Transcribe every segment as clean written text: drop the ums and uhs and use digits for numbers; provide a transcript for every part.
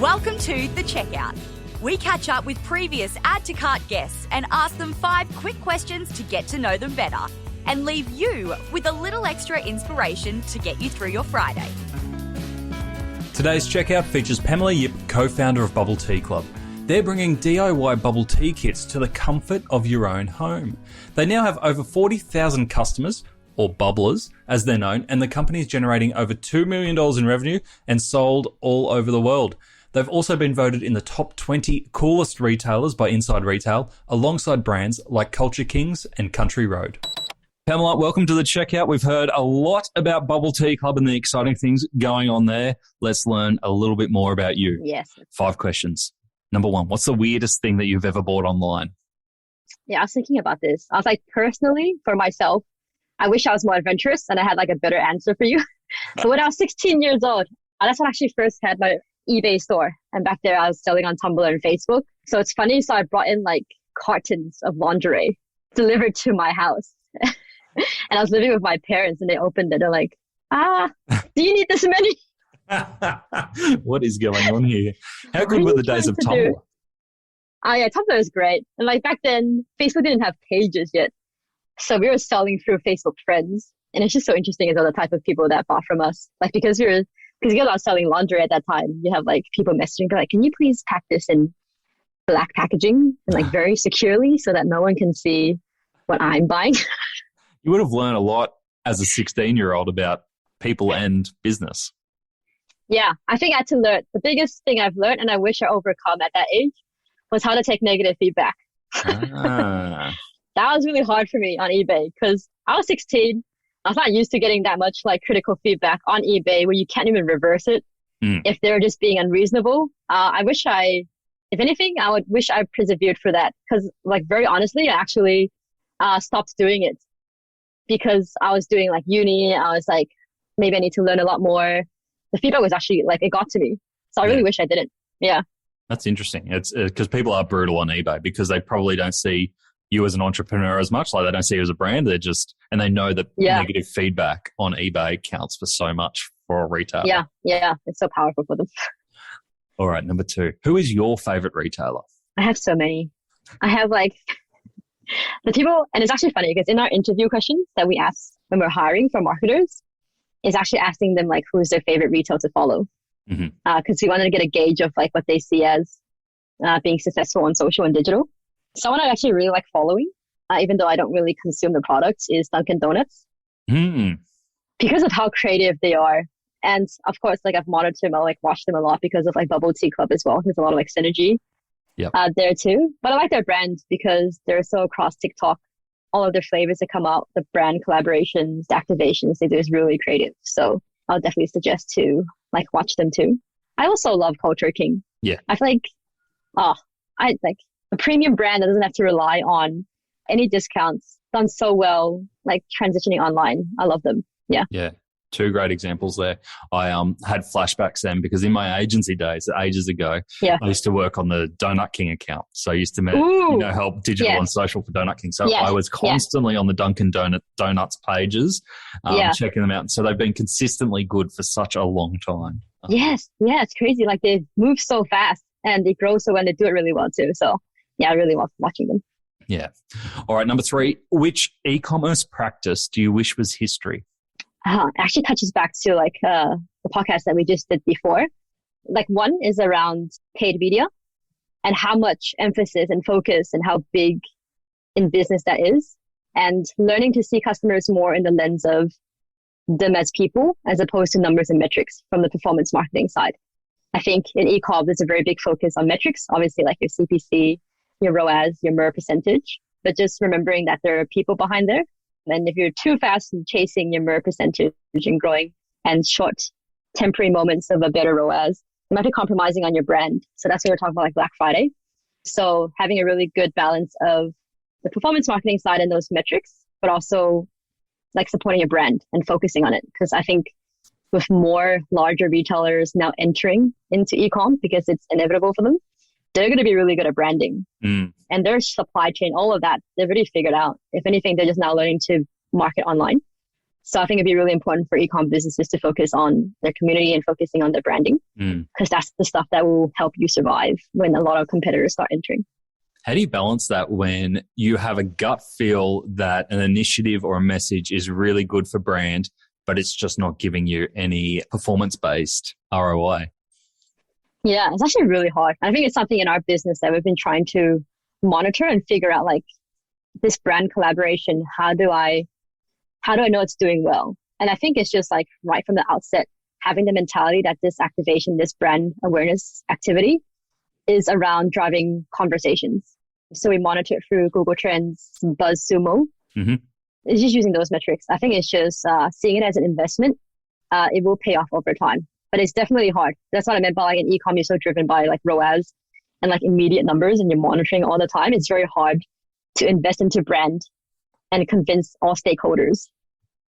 Welcome to The Checkout. We catch up with previous Add to Cart guests and ask them 5 quick questions to get to know them better and leave you with a little extra inspiration to get you through your Friday. Today's checkout features Pamela Yip, co-founder of Bubble Tea Club. They're bringing DIY bubble tea kits to the comfort of your own home. They now have over 40,000 customers, or bubblers as they're known, and the company is generating over $2 million in revenue and sold all over the world. They've also been voted in the top 20 coolest retailers by Inside Retail, alongside brands like Culture Kings and Country Road. Pamela, welcome to The Checkout. We've heard a lot about Bubble Tea Club and the exciting things going on there. Let's learn a little bit more about you. Yes. 5 questions. Number 1, what's the weirdest thing that you've ever bought online? Yeah, I was thinking about this. I was like, personally, for myself, I wish I was more adventurous and I had like a better answer for you. So when I was 16 years old, that's when I actually first had my eBay store. And back there, I was selling on Tumblr and Facebook. So it's funny. So I brought in like cartons of lingerie delivered to my house. And I was living with my parents and they opened it. They're like, do you need this many? What is going on here? How good were the days of Tumblr? Oh yeah, Tumblr was great. And like back then, Facebook didn't have pages yet. So we were selling through Facebook friends. And it's just so interesting as well, the type of people that bought from us. Like because you guys are selling laundry at that time, you have like people messaging like, can you please pack this in black packaging and like very securely so that no one can see what I'm buying? You would have learned a lot as a 16-year-old about people and business. Yeah, I think I had to learn. The biggest thing I've learned, and I wish I overcome at that age, was how to take negative feedback. That was really hard for me on eBay because I was 16. I was not used to getting that much like critical feedback on eBay where you can't even reverse it if they're just being unreasonable. If anything, I would wish I persevered for that because like very honestly, I actually stopped doing it because I was doing like uni. I was like, maybe I need to learn a lot more. The feedback was actually like, it got to me. So I really wish I didn't. Yeah. That's interesting. It's because people are brutal on eBay because they probably don't see you as an entrepreneur as much. Like they don't see you as a brand. And they know that negative feedback on eBay counts for so much for a retailer. Yeah. It's so powerful for them. All right. Number 2, who is your favorite retailer? I have so many. I have like the people, and it's actually funny because in our interview questions that we ask when we're hiring for marketers, is actually asking them like who's their favorite retail to follow. Because we wanted to get a gauge of like what they see as being successful on social and digital. Someone I actually really like following, even though I don't really consume the products, is Dunkin' Donuts. Because of how creative they are. And of course, like I've monitored them, I like watched them a lot because of like Bubble Tea Club as well. There's a lot of like synergy there too. But I like their brand because they're so across TikTok. All of their flavors that come out, the brand collaborations, the activations they do is really creative. So I'll definitely suggest to like watch them too. I also love Culture King. Yeah. I feel like, I like a premium brand that doesn't have to rely on any discounts, done so well, like transitioning online. I love them. Yeah. Yeah. 2 great examples there. I had flashbacks then because in my agency days, ages ago, I used to work on the Donut King account. So I used to help digital and social for Donut King. So I was constantly on the Dunkin' Donuts pages, checking them out. So they've been consistently good for such a long time. Yes. Yeah, it's crazy. Like they move so fast and they grow so well and they do it really well too. So yeah, I really love watching them. Yeah. All right. Number 3, which e-commerce practice do you wish was history? It actually touches back to like the podcast that we just did before. Like one is around paid media and how much emphasis and focus and how big in business that is, and learning to see customers more in the lens of them as people as opposed to numbers and metrics from the performance marketing side. I think in e-com, there's a very big focus on metrics, obviously like your CPC, your ROAS, your MER percentage, but just remembering that there are people behind there. And if you're too fast in chasing your MER percentage and growing and short temporary moments of a better ROAS, you might be compromising on your brand. So that's what we're talking about like Black Friday. So having a really good balance of the performance marketing side and those metrics, but also like supporting your brand and focusing on it. Because I think with more larger retailers now entering into e-com because it's inevitable for them, they're going to be really good at branding. And their supply chain, all of that, they've already figured out. If anything, they're just now learning to market online. So I think it'd be really important for e-com businesses to focus on their community and focusing on their branding, because that's the stuff that will help you survive when a lot of competitors start entering. How do you balance that when you have a gut feel that an initiative or a message is really good for brand, but it's just not giving you any performance-based ROI? Yeah, it's actually really hard. I think it's something in our business that we've been trying to monitor and figure out, like, this brand collaboration. How do I know it's doing well? And I think it's just like right from the outset, having the mentality that this activation, this brand awareness activity is around driving conversations. So we monitor it through Google Trends, BuzzSumo. It's just using those metrics. I think it's just seeing it as an investment. It will pay off over time, but it's definitely hard. That's what I meant by, like, in e-com, you're so driven by like ROAS and like immediate numbers, and you're monitoring all the time. It's very hard to invest into brand and convince all stakeholders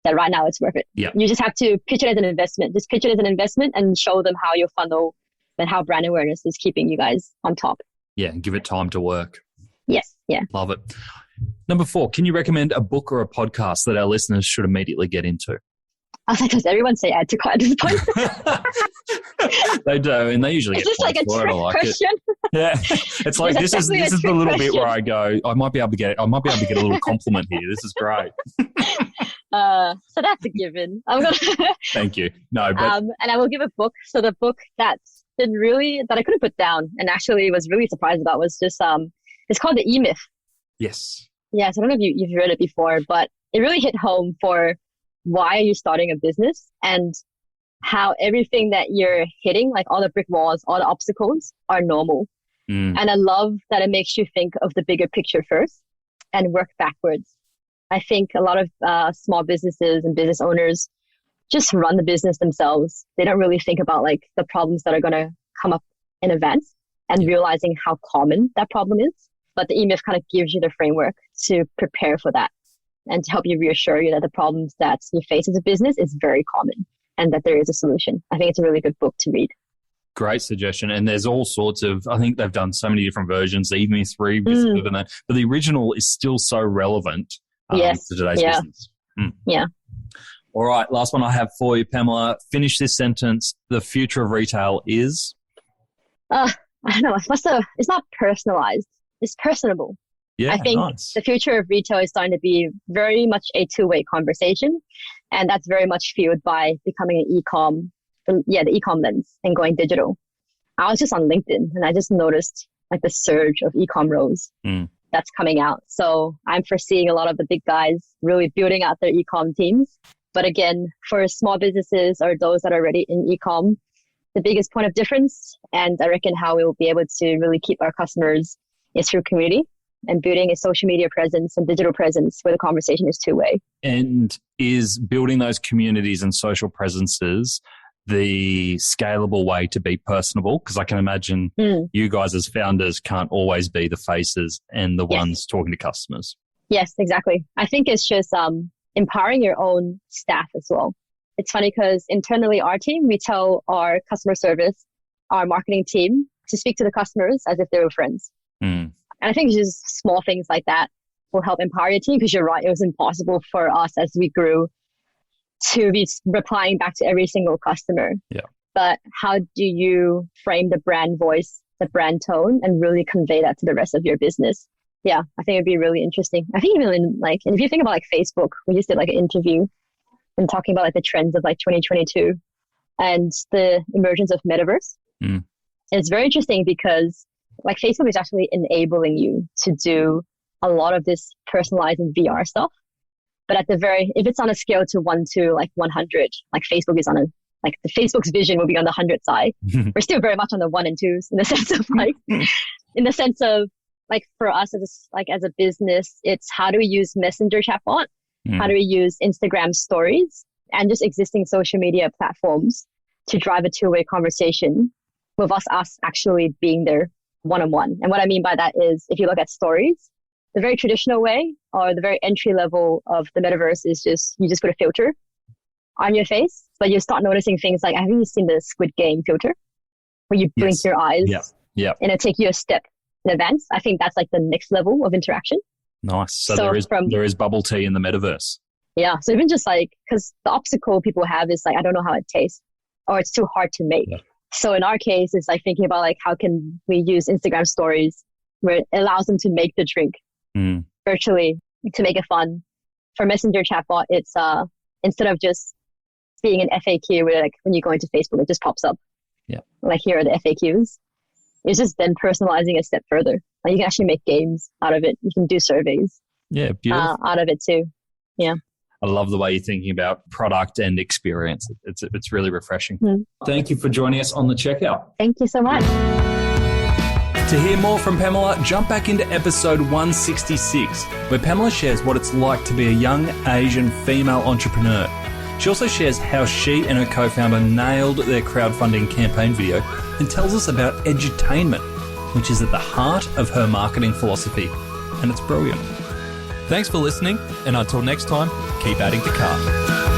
that right now it's worth it. Yeah. You just have to pitch it as an investment. Just pitch it as an investment and show them how your funnel and how brand awareness is keeping you guys on top. Yeah, and give it time to work. Yes. Yeah. Love it. Number 4, can you recommend a book or a podcast that our listeners should immediately get into? I was like, does everyone say add to cart at this point? They do, and they usually It's get just like a points for it. I trick like question. it. Yeah, it's like this is the little bit where I go, I might be able to get a little compliment here. This is great. So that's a given. I'm gonna Thank you. No, but and I will give a book. So the book that I couldn't put down and actually was really surprised about was just it's called The E-Myth. yes, Yes, I don't know if you've read it before, but it really hit home for why are you starting a business and how everything that you're hitting, like all the brick walls, all the obstacles, are normal. And I love that it makes you think of the bigger picture first and work backwards. I think a lot of small businesses and business owners just run the business themselves. They don't really think about like the problems that are going to come up in advance and realizing how common that problem is. But the E-Myth kind of gives you the framework to prepare for that and to help you reassure you that the problems that you face as a business is very common and that there is a solution. I think it's a really good book to read. great suggestion. And there's all sorts of, I think they've done so many different versions. The E-Myth revisited and that, but the original is still so relevant to today's business. Yeah. All right, last one I have for you, Pamela. Finish this sentence. The future of retail is? I don't know. It's not personalized. It's personable. Yeah, I think nice. the future of retail is starting to be very much a two-way conversation. And that's very much fueled by becoming an e-com, the e-com lens and going digital. I was just on LinkedIn and I just noticed like the surge of e-com roles that's coming out. So I'm foreseeing a lot of the big guys really building out their e-com teams. But again, for small businesses or those that are already in e-com, the biggest point of difference, and I reckon how we will be able to really keep our customers, is through community and building a social media presence and digital presence where the conversation is two-way. And is building those communities and social presences the scalable way to be personable? Because I can imagine you guys as founders can't always be the faces and the ones talking to customers. Yes, exactly. I think it's just empowering your own staff as well. It's funny because internally our team, we tell our customer service, our marketing team to speak to the customers as if they were friends. And I think just small things like that will help empower your team, because you're right, it was impossible for us as we grew to be replying back to every single customer. Yeah. But how do you frame the brand voice, the brand tone, and really convey that to the rest of your business? Yeah, I think it'd be really interesting. I think even in and if you think about like Facebook, we just did like an interview and talking about like the trends of like 2022 and the emergence of metaverse. And it's very interesting because like Facebook is actually enabling you to do a lot of this personalized and VR stuff. But if it's on a scale to 1 to like 100, like Facebook is on the Facebook's vision will be on the 100 side. We're still very much on the 1 and 2s in the sense of like for us as a business, it's how do we use Messenger chatbot? How do we use Instagram stories and just existing social media platforms to drive a two-way conversation with us actually being there one-on-one? And what I mean by that is if you look at stories, the very traditional way or the very entry level of the metaverse is you just put a filter on your face, but you start noticing things like, have you seen the Squid Game filter where you blink your eyes and it'll take you a step in advance? I think that's like the next level of interaction. Nice. So there is bubble tea in the metaverse. Yeah. So even just like, because the obstacle people have is like, I don't know how it tastes, or it's too hard to make. Yeah. So in our case, it's like thinking about like, how can we use Instagram stories where it allows them to make the drink virtually to make it fun. For Messenger chatbot, it's instead of just being an FAQ where like when you go into Facebook, it just pops up. Yeah. Like here are the FAQs. It's just then personalizing a step further. Like you can actually make games out of it. You can do surveys. Yeah, beautiful. Out of it too. Yeah. I love the way you're thinking about product and experience. It's really refreshing. Thank you for joining us on the checkout. Thank you so much. To hear more from Pamela, jump back into episode 166, where Pamela shares what it's like to be a young Asian female entrepreneur. She also shares how she and her co-founder nailed their crowdfunding campaign video and tells us about edutainment, which is at the heart of her marketing philosophy. And it's brilliant. Thanks for listening, and until next time, keep adding to cart.